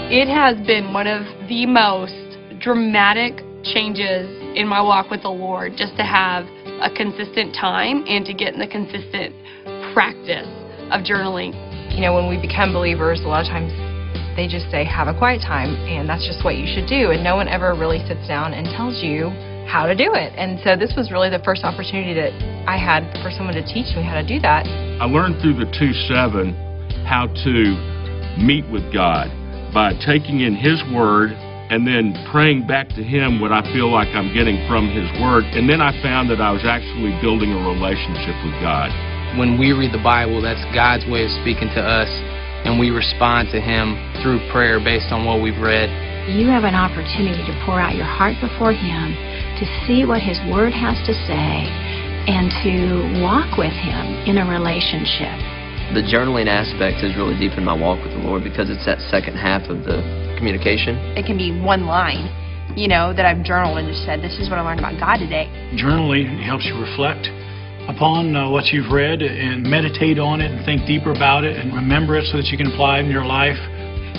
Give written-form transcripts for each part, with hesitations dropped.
It has been one of the most dramatic changes in my walk with the Lord, just to have a consistent time and to get in the consistent practice of journaling. You know, when we become believers, a lot of times they just say, have a quiet time, and that's just what you should do, and no one ever really sits down and tells you how to do it. And so this was really the first opportunity that I had for someone to teach me how to do that. I learned through the 2-7 how to meet with God by taking in His Word and then praying back to Him what I feel like I'm getting from His Word. And then I found that I was actually building a relationship with God. When we read the Bible, that's God's way of speaking to us, and we respond to Him through prayer based on what we've read. You have an opportunity to pour out your heart before Him, to see what His Word has to say, and to walk with Him in a relationship. The journaling aspect is really deep in my walk with the Lord because it's that second half of the communication. It can be one line, you know, that I've journaled and just said, this is what I learned about God today. Journaling helps you reflect upon what you've read and meditate on it and think deeper about it and remember it so that you can apply it in your life.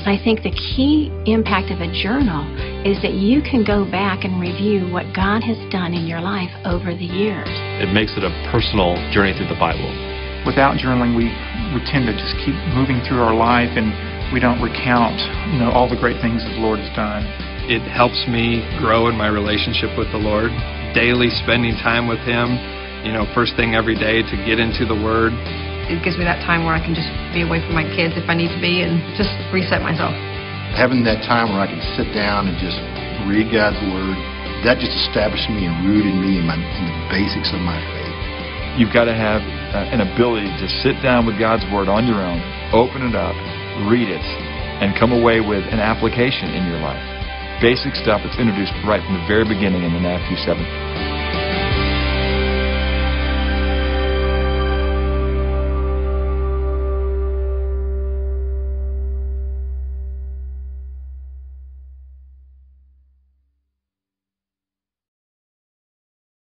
I think the key impact of a journal is that you can go back and review what God has done in your life over the years. It makes it a personal journey through the Bible. Without journaling, we tend to just keep moving through our life, and we don't recount, all the great things that the Lord has done. It helps me grow in my relationship with the Lord, daily spending time with Him, first thing every day to get into the Word. It gives me that time where I can just be away from my kids if I need to be and just reset myself. Having that time where I can sit down and just read God's Word, that just established me and rooted me in the basics of my faith. You've got to have an ability to sit down with God's Word on your own, open it up, read it, and come away with an application in your life. Basic stuff that's introduced right from the very beginning in the NAV 2-7.